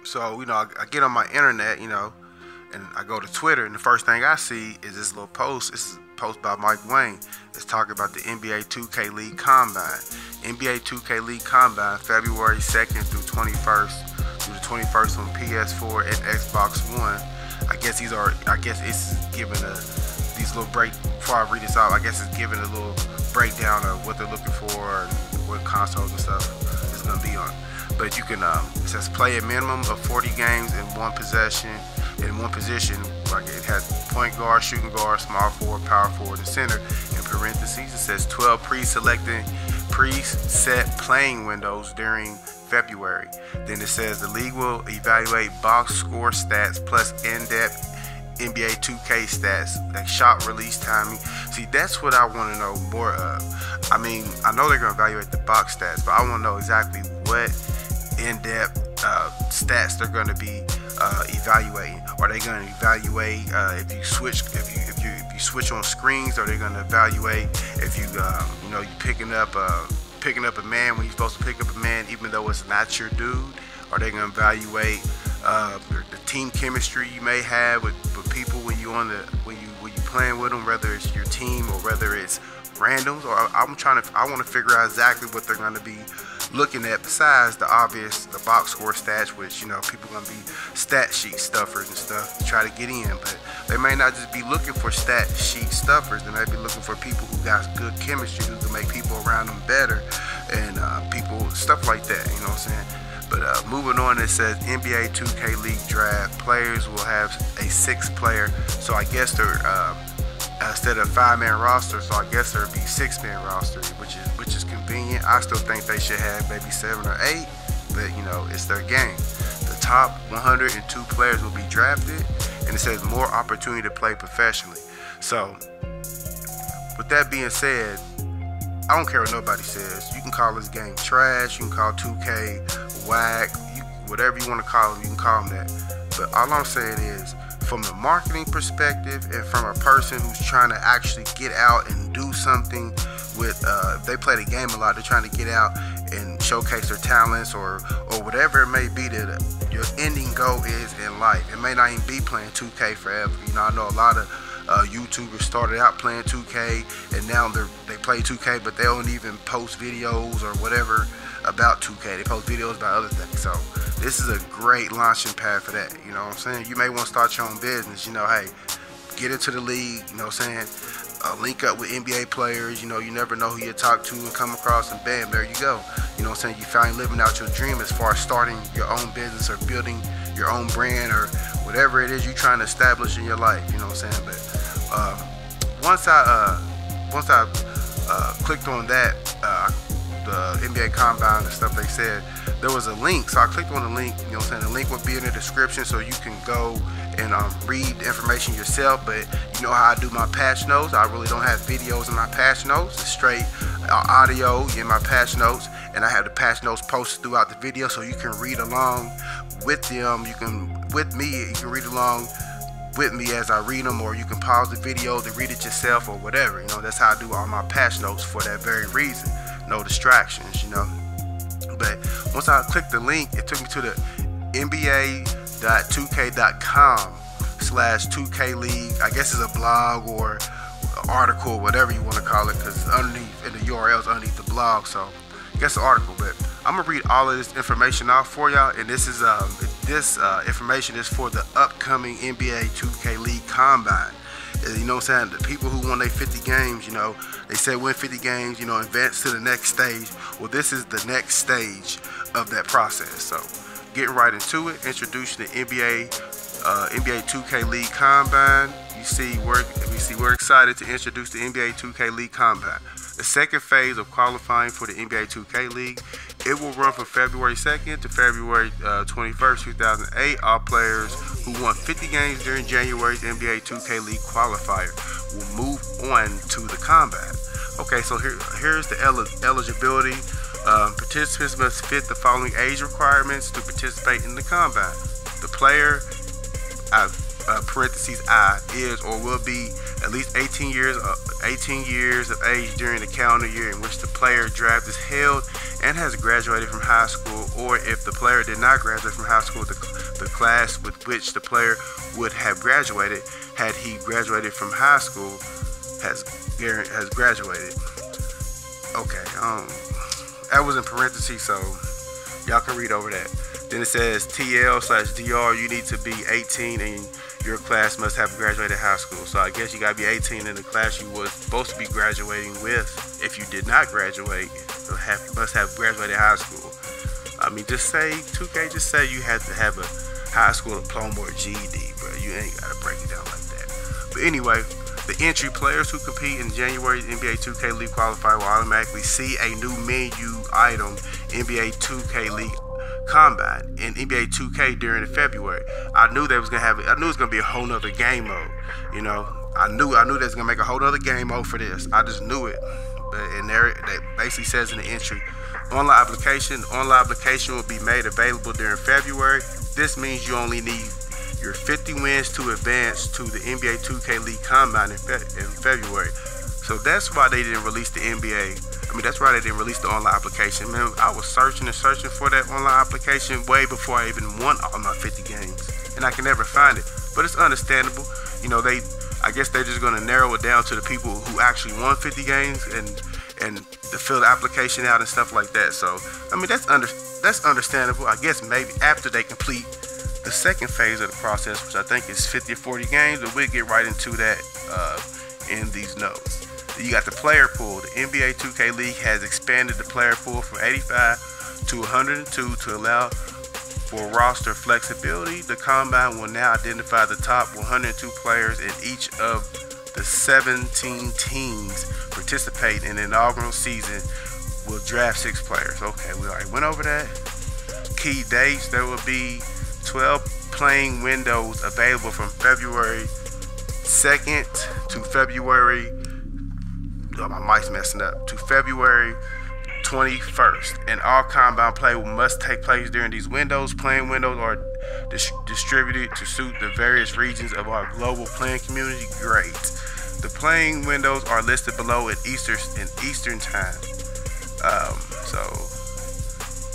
So, I get on my internet, and I go to Twitter, and the first thing I see is this little post. This is a post by Mike Wayne. It's talking about the NBA 2K League Combine. NBA 2K League Combine, February 2nd through the 21st on PS4 and Xbox One. I guess it's giving these little break. Before I read this out, I guess it's giving a little breakdown of what they're looking for and what consoles and stuff is going to be on. But you can, it says play a minimum of 40 games in one position. Like it has point guard, shooting guard, small forward, power forward, and center. In parentheses, it says 12 preset playing windows during February. Then it says the league will evaluate box score stats plus in-depth NBA 2K stats, like shot release timing. See, that's what I want to know more of. I mean, I know they're going to evaluate the box stats, but I want to know exactly what in-depth stats they're going to be evaluating. Are they going to evaluate if you switch on screens? Are they going to evaluate if you picking up a man when you're supposed to pick up a man even though it's not your dude? Are they going to evaluate the team chemistry you may have with people when you playing with them, whether it's your team or whether it's randoms? Or I want to figure out exactly what they're going to be looking at besides the box score stats, which people gonna be stat sheet stuffers and stuff to try to get in. But they may not just be looking for stat sheet stuffers. They may be looking for people who got good chemistry, who can make people around them better, and stuff like that. You know what I'm saying? But moving on, it says NBA 2K League Draft. Players will have a 6-player. So I guess they're instead of 5-man roster, so I guess there'll be 6-man roster, which is convenient. I still think they should have maybe 7 or 8, but it's their game. The top 102 players will be drafted, and it says more opportunity to play professionally. So with that being said, I don't care what nobody says. You can call this game trash, you can call 2K whack, whatever you want to call them, you can call them that. But all I'm saying is, from the marketing perspective and from a person who's trying to actually get out and do something with, if they play the game a lot, they're trying to get out and showcase their talents or whatever it may be that your ending goal is in life. It may not even be playing 2K forever. I know a lot of YouTubers started out playing 2K and now they play 2K, but they don't even post videos or whatever about 2K. They post videos about other things. So this is a great launching pad for that. You know what I'm saying? You may want to start your own business. Hey, get into the league. You know what I'm saying? Link up with NBA players. You never know who you talk to and come across, and bam, there you go. You know what I'm saying? You finally living out your dream as far as starting your own business or building your own brand or whatever it is you're trying to establish in your life. You know what I'm saying? But once I clicked on that, the NBA Combine and stuff they said, there was a link. So I clicked on the link. You know what I'm saying? The link will be in the description so you can go and read the information yourself. But you know how I do my patch notes. I really don't have videos in my patch notes. It's straight audio in my patch notes, and I have the patch notes posted throughout the video so you can read along with them. You can read along with me as I read them, or you can pause the video to read it yourself or whatever. That's how I do all my patch notes for that very reason. No distractions, But once I clicked the link, it took me to the nba.2k.com/2K League. I guess it's a blog or article, whatever you want to call it, because underneath in the URLs underneath the blog. So I guess an article, but I'm gonna read all of this information out for y'all. And this is information is for the upcoming NBA 2K League Combine. You know what I'm saying? The people who won their 50 games, they said win 50 games, advance to the next stage. Well, this is the next stage of that process. So getting right into it, introducing the NBA 2K League Combine. We're excited to introduce the NBA 2K League Combine, the second phase of qualifying for the NBA 2K League. It will run from February 2nd to February 21st, 2008. All players who won 50 games during January's NBA 2K League qualifier will move on to the Combine. Okay, so here's the eligibility. Participants must fit the following age requirements to participate in the Combine. The player, parentheses I, is or will be at least 18 years of age during the calendar year in which the player draft is held and has graduated from high school, or if the player did not graduate from high school, the class with which the player would have graduated had he graduated from high school has graduated. Okay, that was in parentheses, so y'all can read over that. Then it says TL/DR, you need to be 18 and your class must have graduated high school. So I guess you gotta be 18 in the class you was supposed to be graduating with. If you did not graduate, you must have graduated high school. I mean, just say 2K, just say you had to have a high school diploma or GED, bro. You ain't gotta break it down like that. But anyway, the entry players who compete in January's NBA 2K League qualifier will automatically see a new menu item, NBA 2K League Combine, in NBA 2K during the February. I knew they was gonna have it. I knew it was gonna be a whole nother game mode. You know, I knew they was gonna make a whole nother game mode for this. I just knew it. But in there, it basically says in the entry, online application will be made available during February. This means you only need your 50 wins to advance to the NBA 2K League Combine in February. So that's why they didn't release the NBA. I mean, that's why they didn't release the online application. Man, I was searching for that online application way before I even won all my 50 games, and I can never find it. But it's understandable. You know, I guess they're just gonna narrow it down to the people who actually won 50 games and to fill the application out and stuff like that. So I mean, that's understandable. I guess maybe after they complete the second phase of the process, which I think is 50 or 40 games, but we'll get right into that in these notes. You got the player pool. The NBA 2K League has expanded the player pool from 85 to 102 to allow for roster flexibility. The Combine will now identify the top 102 players in each of the 17 teams participating in the inaugural season. Will draft 6 players. Okay, we already went over that. Key dates: there will be 12 playing windows available from February 2nd to February, my mic's messing up, to February 21st. And all Combine play must take place during these windows. Playing windows are distributed to suit the various regions of our global playing community. Great. The playing windows are listed below in Eastern time. So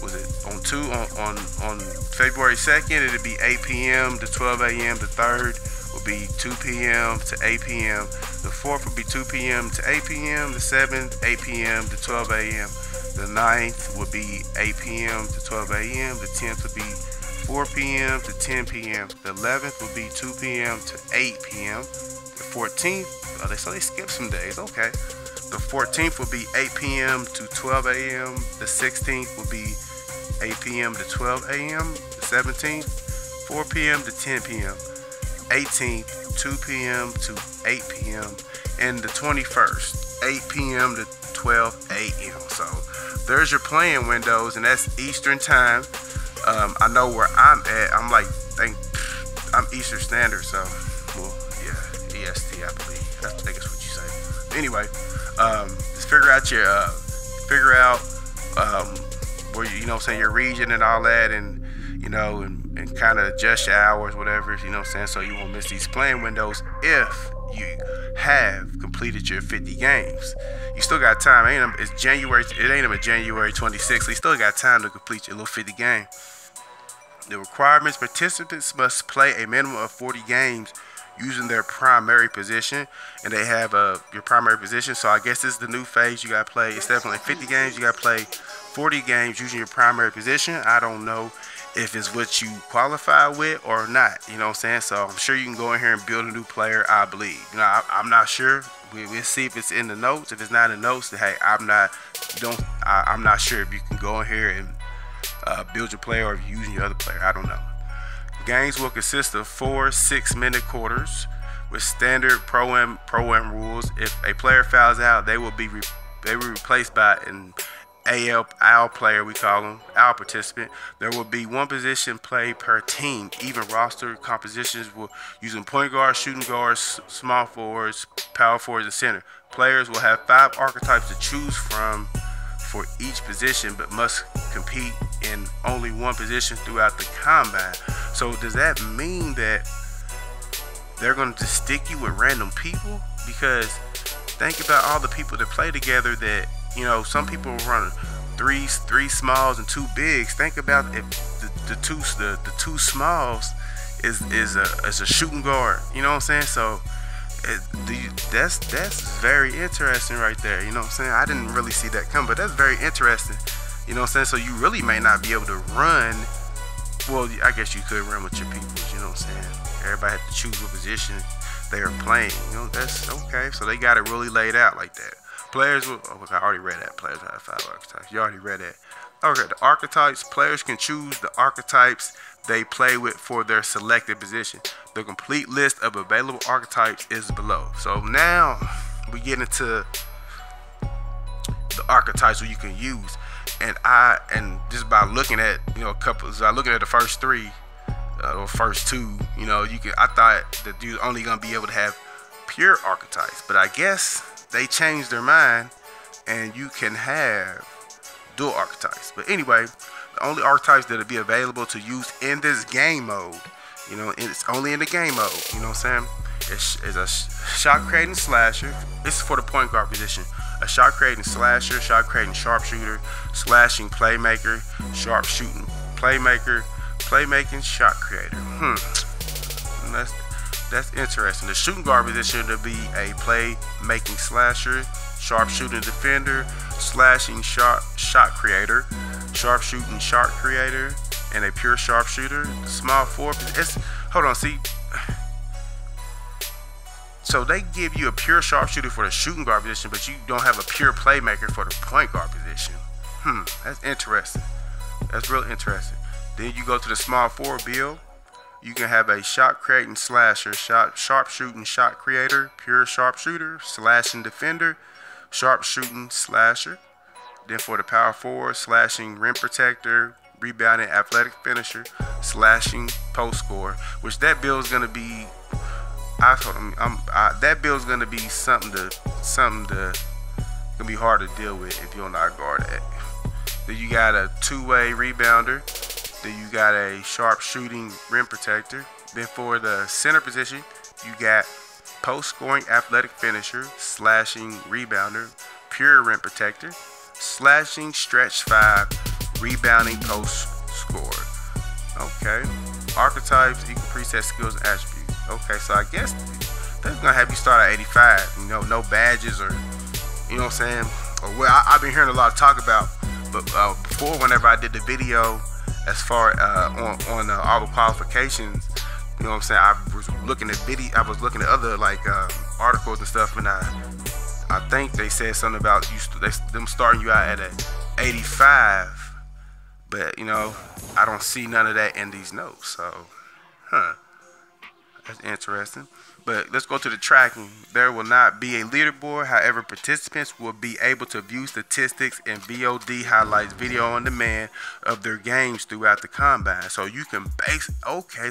was it on February 2nd? It'll be 8 p.m. to 12 a.m. The 3rd will be 2 p.m. to 8 p.m. The 4th will be 2 p.m. to 8 p.m. The 7th, 8 p.m. to 12 a.m. The 9th will be 8 p.m. to 12 a.m. The 10th will be 4 p.m. to 10 p.m. The 11th will be 2 p.m. to 8 p.m. The 14th, so they skipped some days, okay. The 14th will be 8 p.m. to 12 a.m. The 16th will be 8 p.m. to 12 a.m. The 17th, 4 p.m. to 10 p.m. 18th, 2 p.m. to 8 p.m. and the 21st, 8 p.m. to 12 a.m. So there's your playing windows, and that's Eastern time. I know where I'm at. I'm Eastern Standard, so well, yeah, EST, I believe. I think that's what you say. Anyway, just figure out where your region and all that, and and kind of adjust your hours, whatever, so you won't miss these playing windows if you have completed your 50 games. You still got time. It's January. It ain't even January 26th, so you still got time to complete your little 50 game. The requirements: participants must play a minimum of 40 games using their primary position, and they have your primary position. So I guess this is the new phase. You got to play, instead of playing 50 games, you got to play 40 games using your primary position. I don't know if it's what you qualify with or not, so I'm sure you can go in here and build a new player, I believe. I'm not sure. We'll see if it's in the notes. If it's not in the notes, then hey, I'm not sure if you can go in here and build your player, or if you're using your other player. I don't know. Games will consist of 4 6-minute quarters with standard pro-am rules. If a player fouls out, they will be replaced by an AL player, we call them, AL participant. There will be 1 position play per team. Even roster compositions will using point guards, shooting guards, small forwards, power forwards, and center. Players will have 5 archetypes to choose from for each position, but must compete in only 1 position throughout the combine. So does that mean that they're going to just stick you with random people? Because think about all the people that play together that, you know, some people run three smalls and 2 bigs. Think about if the two smalls is a shooting guard. You know what I'm saying? So that's very interesting right there. You know what I'm saying? I didn't really see that come, but that's very interesting. You know what I'm saying? So you really may not be able to run. Well, I guess you could run with your peoples. You know what I'm saying? Everybody had to choose what position they are playing. You know, that's okay. So they got it really laid out like that. Players will, oh, I already read that. Players have 5 archetypes. You already read that. Okay, the archetypes. Players can choose the archetypes they play with for their selected position. The complete list of available archetypes is below. So now we get into the archetypes where you can use. And just by looking at, you know, looking at the first 3 or first 2, you know, I thought that you're only gonna be able to have pure archetypes, but I guess they changed their mind and you can have dual archetypes. But anyway, the only archetypes that'll be available to use in this game mode, you know, it's only in the game mode, you know what I'm saying? It's a shot creating slasher. This is for the point guard position. A shot creating slasher, shot creating sharpshooter, slashing playmaker, sharp shooting playmaker, playmaking shot creator. That's interesting. The shooting guard position to be a playmaking slasher, sharp shooting defender, slashing shot creator, sharp shooting shot creator, and a pure sharpshooter. The small forward. Hold on, see. So they give you a pure sharpshooter for the shooting guard position, but you don't have a pure playmaker for the point guard position. That's interesting. That's real interesting. Then you go to the small forward build. You can have a shot creating slasher, sharp shooting shot creator, pure sharpshooter, slashing defender, sharp shooting slasher. Then for the power forward, slashing rim protector, rebounding athletic finisher, slashing post scorer. Which that build is gonna be. I told him that build's gonna be something to gonna be hard to deal with if you don't not guard that. Then you got a 2-way rebounder. Then you got a sharp shooting rim protector. Then for the center position, you got post scoring athletic finisher, slashing rebounder, pure rim protector, slashing stretch 5, rebounding post scorer. Okay. Archetypes, equal preset skills and attributes. Okay, so I guess that's gonna have you start at 85. You know, no badges or, you know what I'm saying? Or well, I've been hearing a lot of talk about, but before, whenever I did the video as far on all the qualifications, you know what I'm saying? I was looking at other like articles and stuff, and I think they said something about them starting you out at an 85, but you know, I don't see none of that in these notes. So, that's interesting. But let's go to the tracking. There will not be a leaderboard. However, participants will be able to view statistics and VOD highlights video on demand of their games throughout the combine. So you can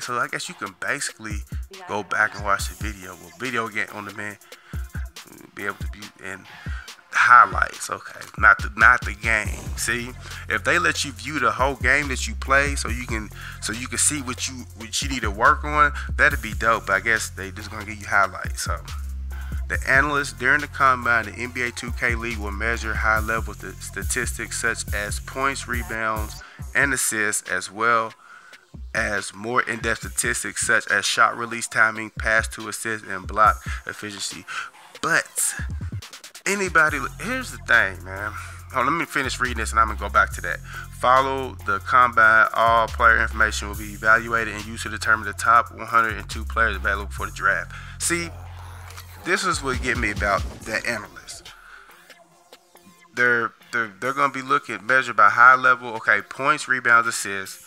so I guess you can basically go back and watch the video. Well, video game on demand, be able to view and highlights. Okay, not the game. See, if they let you view the whole game that you play, so you can see what you need to work on, that'd be dope. But I guess they just gonna give you highlights. So the analysts during the combine, the NBA 2K League will measure high-level statistics such as points, rebounds, and assists, as well as more in-depth statistics such as shot release timing, pass to assist, and block efficiency. But here's the thing, man. Let me finish reading this and I'm gonna go back to that. Follow the combine. All player information will be evaluated and used to determine the top 102 players available for the draft. See, this is what get me about that analyst. They're gonna be measured by high level, points, rebounds, assists,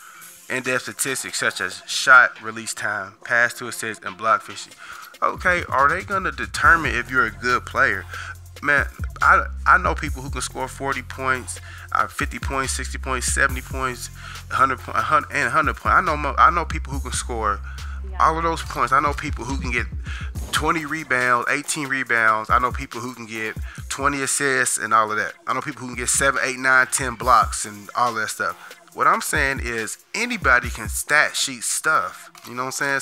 in-depth statistics such as shot release time, pass to assist, and block efficiency. Okay, are they gonna determine if you're a good player? Man, I know people who can score 40 points, 50 points, 60 points, 70 points, 100 points. I know people who can score all of those points. I know people who can get 20 rebounds, 18 rebounds. I know people who can get 20 assists and all of that. I know people who can get 7, 8, 9, 10 blocks and all of that stuff. What I'm saying is anybody can stat sheet stuff. You know what I'm saying?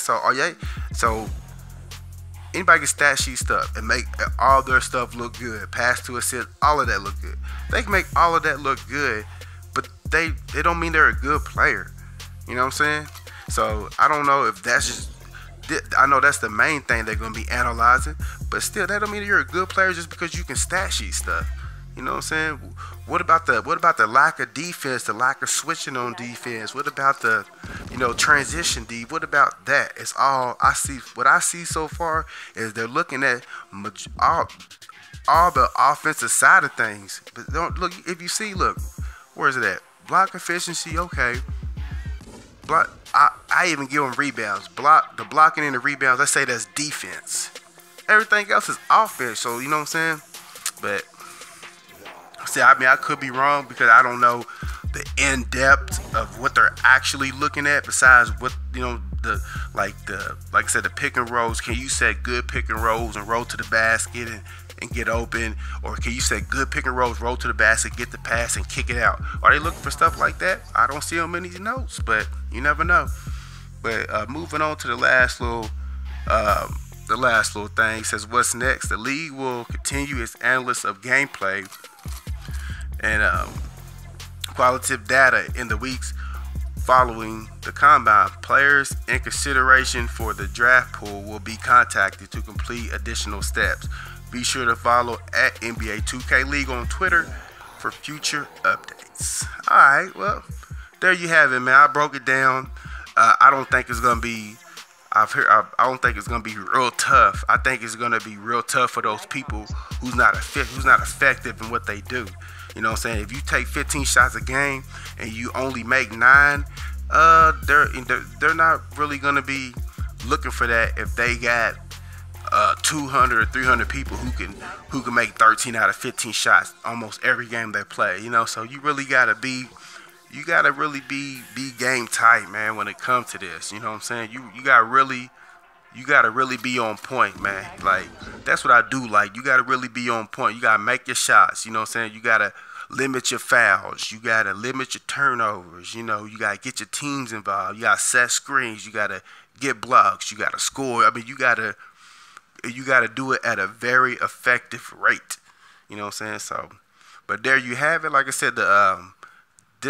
So Anybody can stat sheet stuff and make all their stuff look good. Pass to assist, all of that look good. They can make all of that look good, but they don't mean they're a good player. You know what I'm saying? So I don't know if that's just. I know that's the main thing they're gonna be analyzing, but still, that don't mean you're a good player just because you can stat sheet stuff. You know what I'm saying? What about the lack of defense, the lack of switching on defense? What about the, transition D? What about that? It's all I see. What I see so far is they're looking at all the offensive side of things. But don't look. If you see, look, where is it at? Block efficiency, okay. Block. I even give them rebounds. The blocking and the rebounds, I say that's defense. Everything else is offense. So you know what I'm saying? But see, I mean, I could be wrong because I don't know the in-depth of what they're actually looking at. Besides what like I said, the pick and rolls. Can you set good pick and rolls and roll to the basket and get open, or can you set good pick and rolls, roll to the basket, get the pass, and kick it out? Are they looking for stuff like that? I don't see them in these notes, but you never know. But moving on to the last little thing, says what's next. The league will continue its analysis of gameplay and qualitative data in the weeks following the combine. Players in consideration for the draft pool will be contacted to complete additional steps. Be sure to follow at NBA 2K League on Twitter for future updates. All right, well, there you have it, man. I broke it down. I don't think it's gonna be. I don't think it's gonna be real tough. I think it's gonna be real tough for those people who's not effective in what they do. You know what I'm saying? If you take 15 shots a game and you only make 9, they're not really gonna be looking for that if they got 200 or 300 people who can make 13 out of 15 shots almost every game they play. So you really gotta be game tight, man, when it comes to this. You know what I'm saying? You gotta really be on point, man. Like, that's what I do. Like, you gotta really be on point. You gotta make your shots. You know what I'm saying? You gotta limit your fouls. You gotta limit your turnovers. You gotta get your teams involved. You gotta set screens. You gotta get blocks. You gotta score. I mean, you gotta do it at a very effective rate. You know what I'm saying? So, but there you have it. Like I said,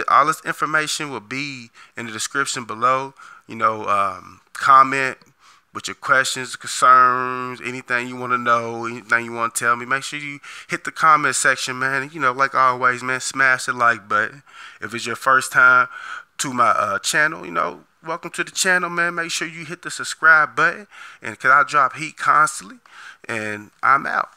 all this information will be in the description below. Comment with your questions, concerns, anything you want to know, anything you want to tell me. Make sure you hit the comment section, man. Like always, man, smash the like button. If it's your first time to my channel, welcome to the channel, man. Make sure you hit the subscribe button, and because I drop heat constantly. And I'm out.